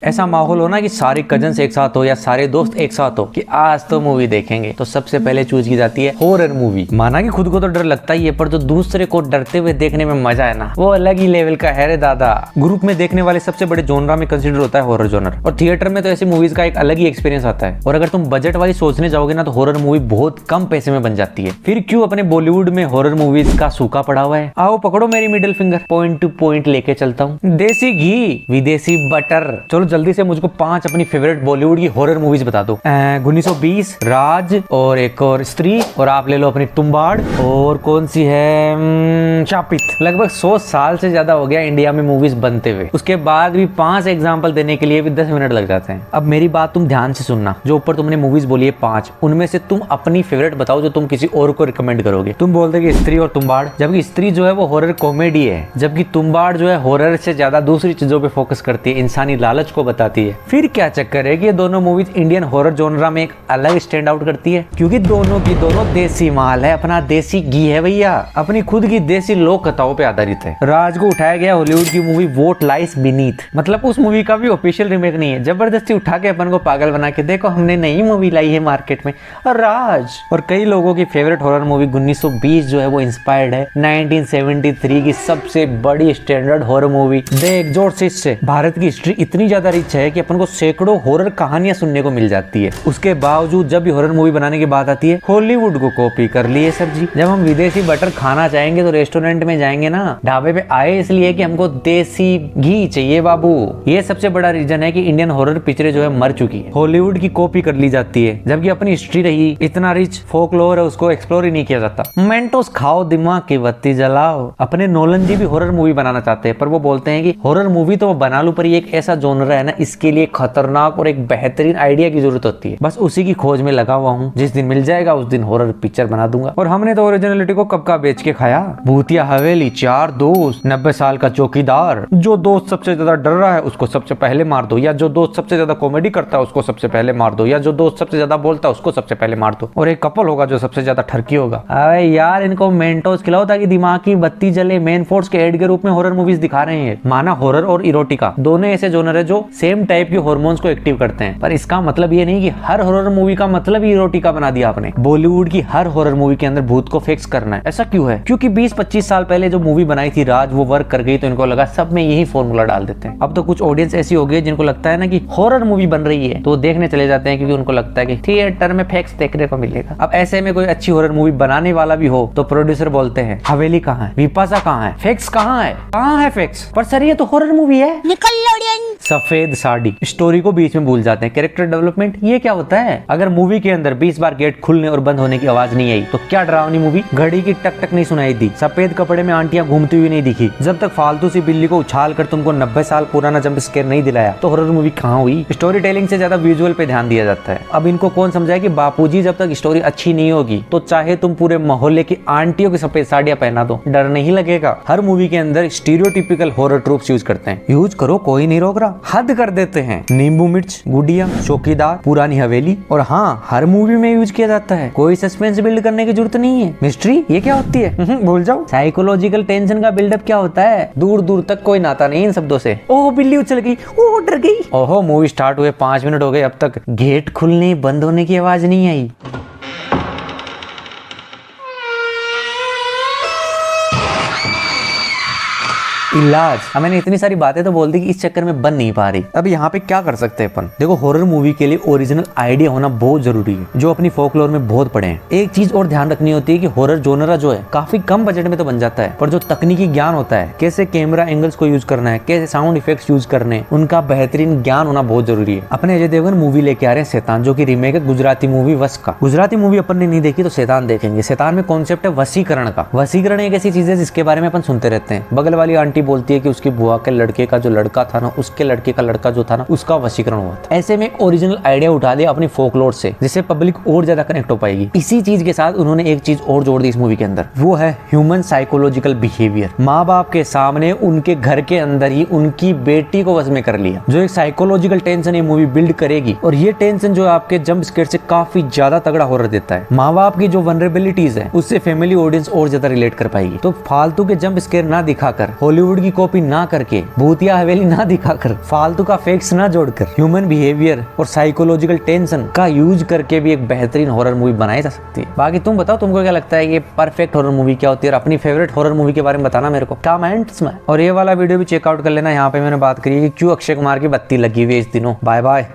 ऐसा माहौल हो ना कि सारे कजन्स एक साथ हो या सारे दोस्त एक साथ हो कि आज तो मूवी देखेंगे, तो सबसे पहले चूज की जाती है हॉरर मूवी। माना कि खुद को तो डर लगता ही है, पर जो दूसरे को डरते हुए देखने में मजा है ना, वो अलग ही लेवल का है रे दादा। ग्रुप में देखने वाले सबसे बड़े जोनरा में कंसिडर होता है हॉरर जोनर, और थिएटर में तो ऐसी मूवीज का एक अलग ही एक्सपीरियंस आता है। और अगर तुम बजट वाली सोचने जाओगे ना, तो हॉरर मूवी बहुत कम पैसे में बन जाती है। फिर क्यों अपने बॉलीवुड में हॉरर मूवीज का सूखा पड़ा हुआ है? आओ पकड़ो मेरी middle finger, point two point लेके चलता हूँ। देसी घी विदेशी बटर। चलो जल्दी से मुझको 5 अपनी फेवरेट बॉलीवुड की हॉरर मूवीज बता दो। 1920, राज, और एक और स्त्री, और आप ले लो अपनी तुम्बाड़, और कौन सी है, शापित। लगभग 100 साल से ज्यादा हो गया इंडिया में मूवीज बनते हुए, उसके बाद भी 5 एग्जाम्पल देने के लिए भी 10 मिनट लग जाते हैं। अब मेरी बात तुम ध्यान से सुनना, जो ऊपर तुमने मूवीज बोली है 5, उनमें से तुम अपनी फेवरेट बताओ जो तुम किसी और को रिकमेंड करोगे। तुम बोलते कि स्त्री और तुम्बाड़, जबकि स्त्री जो है वो हॉरर कॉमेडी है, जबकि तुम्बाड़ जो है हॉरर से ज्यादा दूसरी चीजों पे फोकस करती है, इंसानी लालच को बताती है। फिर क्या चक्कर है कि ये दोनों मूवीज इंडियन हॉरर जॉनरा में एक अलग स्टैंड आउट करती है, क्योंकि दोनों की दोनों देसी माल है, अपना देसी घी है भैया, अपनी खुद की देसी लोक कथाओं पे आधारित है। राज को उठाया गया हॉलीवुड की मूवी वोट लाइस बीनीथ, मतलब उस मूवी का भी ऑफिशियल रीमेक नहीं है, जबरदस्ती उठा के अपन को पागल बना के देखो हमने नई मूवी लाई है मार्केट में, और राज। और कई लोगों की फेवरेट हॉरर मूवी 1920 जो है वो इंस्पायर्ड है 1973 की सबसे बड़ी स्टैंडर्ड हॉरर मूवी द एक्सोर्सिस्ट से। भारत की हिस्ट्री इतनी ज्यादा रिच है कि अपन को सैकड़ों हॉरर कहानियां सुनने को मिल जाती है। उसके बावजूद जब भी हॉरर मूवी बनाने की बात आती है, हॉलीवुड को कॉपी कर लिए सर जी। जब हम विदेशी बटर खाना चाहेंगे तो रेस्टोरेंट में जाएंगे ना, ढाबे पे आए इसलिए कि हमको देसी घी चाहिए बाबू। ये सबसे बड़ा रीजन है कि इंडियन हॉरर पिक्चरें जो है मर चुकी है, हॉलीवुड की कॉपी कर ली जाती है, जबकि अपनी हिस्ट्री रही इतना रिच फोकलोर है, उसको एक्सप्लोर ही नहीं किया जाता। मेंटोस खाओ, दिमाग की बत्ती जलाओ। अपने नोलन जी भी हॉरर मूवी बनाना चाहते हैं, पर वो बोलते हैं कि हॉरर मूवी तो बना लूं, पर ये एक ऐसा जोनर है ना, इसके लिए खतरनाक और एक बेहतरीन आइडिया की जरूरत होती है। बस उसी की खोज में लगा हुआ हूँ, जिस दिन मिल जाएगा उस दिन हॉरर पिक्चर बना दूंगा। और हमने तो ओरिजिनलिटी को कब का बेच के खाया। भूतिया हवेली, 4 दोस्त, 90 साल का चौकीदार। जो दोस्त सबसे ज्यादा डर रहा है उसको सबसे पहले मार दो, या जो दोस्त सबसे ज्यादा कॉमेडी करता है उसको सबसे पहले मार दो, या जो दोस्त सबसे ज्यादा बोलता है उसको सबसे पहले मार दो। और एक कपल होगा जो सबसे ज्यादा ठरकी होगा। अरे यार इनको मेंटोस खिलाओ ताकि दिमाग की बत्ती जले। मेन फोर्स के एड के रूप में हॉरर मूवीज दिखा रहे हैं। माना हॉरर और इरोटिका दोनों ऐसे जोनर है जो सेम टाइप के हार्मोन्स को एक्टिव करते हैं, पर इसका मतलब ये नहीं कि हर हॉरर मूवी का मतलब ही इरोटिका बना दिया आपने। बॉलीवुड की हर हॉरर मूवी के अंदर भूत को फिक्स करना है, ऐसा क्यों है? क्योंकि 20-25 साल पहले जो मूवी बनाई थी राज, वो वर्क कर गई, तो इनको लगा सब में यही फॉर्मूला डाल देते हैं। अब तो कुछ ऑडियंस ऐसी हो गई जिनको लगता है ना कि हॉरर मूवी बन रही है, तो वो देखने चले जाते हैं, क्योंकि उनको लगता है कि थिएटर में फैक्स देखने को मिलेगा। अब ऐसे में कोई अच्छी हॉरर मूवी बनाने वाला भी हो तो प्रोड्यूसर बोलते हैं हवेली कहाँ है, विपाशा कहाँ है, फैक्स कहाँ है, कहाँ है फैक्स? पर सर ये तो हॉरर मूवी है, निकल सफेद साड़ी। स्टोरी को बीच में भूल जाते हैं। कैरेक्टर डेवलपमेंट ये क्या होता है? अगर मूवी के अंदर 20 बार गेट खुलने और बंद होने की आवाज नहीं आई तो क्या डरावनी मूवी? घड़ी की टक टक नहीं सुनाई दी, सफेद कपड़े में आंटियां घूमती हुई नहीं दिखी, जब तक फालतू सी बिल्ली को उछाल कर तुमको 90 साल पुराना जंप स्केयर नहीं दिलाया, तो हॉरर मूवी कहाँ हुई? स्टोरी टेलिंग से ज्यादा विजुअल पे ध्यान दिया जाता है। अब इनको कौन समझाए कि बापूजी जब तक स्टोरी अच्छी नहीं होगी तो चाहे तुम पूरे मोहल्ले की आंटियों की सफेद साड़ियां पहना दो, डर नहीं लगेगा। हर मूवी के अंदर स्टीरियोटिपिकल हॉरर ट्रूप्स यूज करते हैं। यूज करो, कोई नहीं रोक रहा, हद कर देते हैं। नींबू मिर्च, गुडिया, चौकीदार, पुरानी हवेली, और हाँ हर मूवी में यूज किया जाता है। कोई सस्पेंस बिल्ड करने की जरूरत नहीं है। मिस्ट्री ये क्या होती है? भूल जाओ। साइकोलॉजिकल टेंशन का बिल्डअप क्या होता है? दूर दूर तक कोई नाता नहीं इन शब्दों से। ओह बिल्ली उछल गई, ओह डर गई, ओहो मूवी स्टार्ट हुए 5 मिनट हो गए, अब तक गेट खुलने बंद होने की आवाज नहीं आई। इलाज। अब मैंने इतनी सारी बातें तो बोल दी कि इस चक्कर में बन नहीं पा रही। अब यहाँ पे क्या कर सकते हैं अपन? देखो हॉरर मूवी के लिए ओरिजिनल आइडिया होना बहुत जरूरी है, जो अपनी फोकलोर में बहुत पड़े हैं। एक चीज और ध्यान रखनी होती है कि हॉरर जोनरा जो है काफी कम बजट में तो बन जाता है, पर जो तकनीकी ज्ञान होता है, कैसे कैमरा एंगल्स को यूज करना है, कैसे साउंड इफेक्ट्स यूज करने, उनका बेहतरीन ज्ञान होना बहुत जरूरी है। अपने अजय देवगन मूवी लेके आ रहे हैं शैतान, जो की रीमेक है गुजराती मूवी वश का। गुजराती मूवी अपन ने नहीं देखी तो शैतान देखेंगे। शैतान में कॉन्सेप्ट है वसीकरण का। वसीकरण एक ऐसी चीज है जिसके बारे में अपन सुनते रहते हैं। बगल वाली आंटी बोलती है कि उसकी बुआ के लड़के का जो लड़का था ना, उसके लड़के का लड़का जो था ना, उसका वशीकरण हुआ था। ऐसे में एक ओरिजिनल आइडिया उठा दिया अपनी फोकलोर से, जिससे पब्लिक और ज्यादा कनेक्ट हो पाएगी। इसी चीज के साथ उन्होंने एक चीज और जोड़ दी इस मूवी के अंदर, वो है ह्यूमन साइकोलॉजिकल बिहेवियर। माँ बाप के सामने उनके घर के अंदर ही उनकी बेटी को वश में कर लिया। जो एक साइकोलॉजिकल टेंशन ये मूवी बिल्ड करेगी, और ये टेंशन जो आपके जंप स्केयर से काफी ज्यादा तगड़ा हॉरर देता है। माँ बाप की जो वनरेबिलिटीज है उससे फैमिली ऑडियंस और ज्यादा रिलेट कर पाएगी। तो फालतू के जंप स्केयर ना दिखाकर हॉलीवुड बॉलीवुड की कॉपी ना करके, भूतिया हवेली ना दिखाकर, फालतू का फेक्स ना जोड़कर, ह्यूमन बिहेवियर और साइकोलॉजिकल टेंशन का यूज करके भी एक बेहतरीन हॉरर मूवी बनाई जा सकती है। बाकी तुम बताओ तुमको क्या लगता है ये परफेक्ट हॉरर मूवी क्या होती है, और अपनी फेवरेट हॉरर मूवी के बारे में बताना मेरे को कमेंट्स में। और ये वाला वीडियो भी चेकआउट कर लेना, यहाँ पे मैंने बात करी है कि क्यों अक्षय कुमार की बत्ती लगी हुई है इस दिनों। Bye bye.